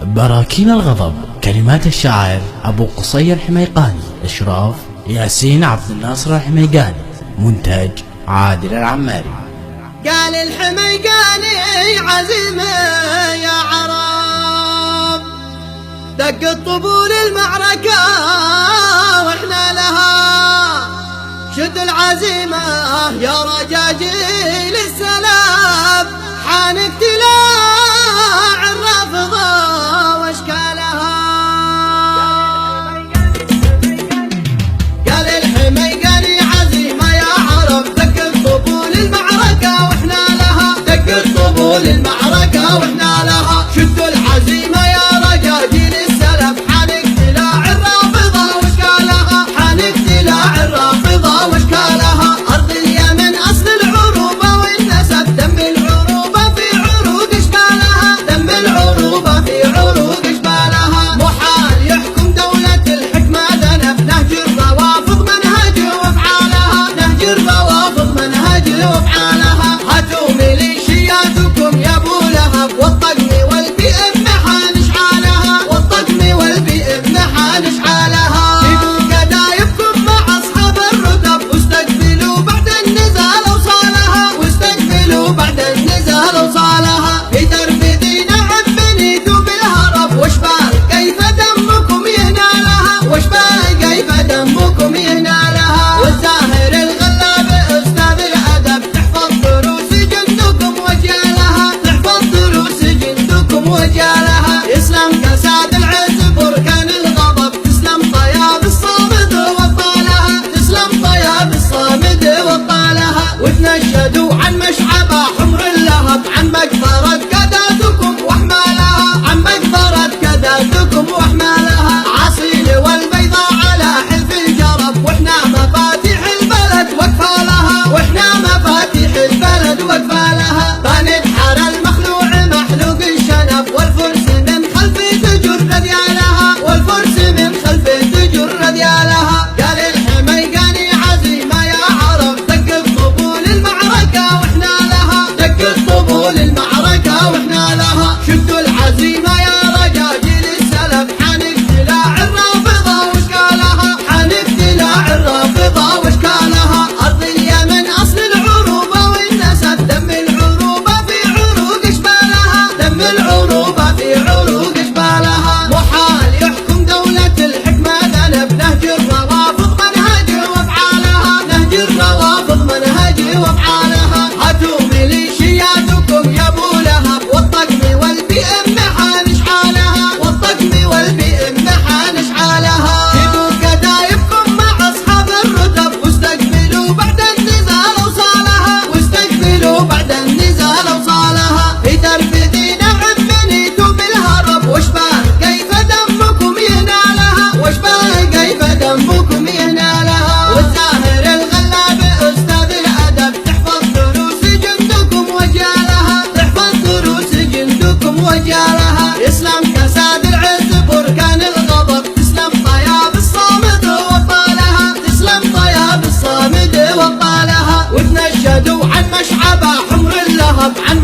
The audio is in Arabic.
براكين الغضب، كلمات الشاعر أبو قصي الحميقاني، إشراف ياسين عبد الناصر الحميقاني، مونتاج عادل العماري. قال الحميقاني عزيمة يا عرب، دق الطبول المعركة واحنا لها، شد العزيمة يا رجاجيل السلام، حان اقتلاع الرافضة واشكالها. قال الحميقاني عزيمة يا عرب، دق الطبول المعركة واحنا لها، دق الطبول المعركة واحنا لها، شدوا العزيمة يا رجاجيل السلف، حان اقتلاع الرافضة واشكالها، حان اقتلاع الرافضة واشكالها. أرض اليمن أصل العروبة والنسب، دم العروبة في عروق اشكالها، دم العروبة في عروق اشكالها. محال يحكم دولة الحكمة ذنب، نهج الروافض منهج وافعالها، نهج الروافض منهج وافعالها. هاتوا ميليشياتكم يا ابو لهب، والطقم والبئم حان اشعالها، والطقم والبئم حان اشعالها. جيبوا كدايبكم مع اصحاب الرتب، واستقبلوا بعد النزال اوصالها، واستقبلوا بعد النزال اوصالها. في درب دينا عبنيتوا بالهرب، واشبال كيف دمكم ينالها، واشبال كيف دمكم ينالها. والزاهر الغلاب استاذ الادب، تحفظ دروس جندكم وجالها، تحفظ دروس جندكم وجالها. يسلم كساد العز بركان الغضب، تسلم طياب الصامد وطالها، تسلم طياب الصامد وطالها. وتنشدوا عن مشعبة حمر اللهب، عن مقبرة كداتكم واحمالها، عن مقبرة كداتكم واحمالها. عصيل والبيضاء على حلف الجرب، واحنا مفاتيح البلد وقفالها، واحنا مفاتيح البلد وقفالها. بنت حر المخلوع محلوق الشنب، والفرس من خلف تجر رذيالها، والفرس من خلف تجر رذيالها. قال الحميقاني عزيمة يا عرب، دق الطبول المعركة واحنا لها، دق الطبول المعركة واحنا لها. شدوا العزيمة يا رجاجيل السلف، حان اقتلاع الرافضة واشكالها، حان اقتلاع الرافضة واشكالها. أرض اليمن أصل العروبة والنسب، دم العروبة في عروق اشبالها، دم العروبة في عروق اشبالها. محال يحكم دولة الحكمة ذنب، نهج الروافض منهج وافعالها، نهج الروافض منهج وافعالها. هاتوا ميليشياتكم يا ابو لهب، والطقم والبئم حان اشعالها، والطقم والبئم حان اشعالها. جيبوا كدايبكم مع اصحاب الرتب، واستقبلوا بعد النزال اوصالها، واستقبلوا بعد النزال اوصالها. في درب دينا عبنيتوا بالهرب، واشبال كيف دمكم ينالها، واشبال كيف دمكم ينالها. والزاهر الغلاب استاذ الادب، تحفظ دروس جندكم وجالها، تحفظ دروس جندكم وجالها. يسلم كساد العز بركان الغضب، تسلم طياب الصامد وطالها، تسلم طياب الصامد وطالها. وتنشدوا عن مشعبة حمر اللهب، عن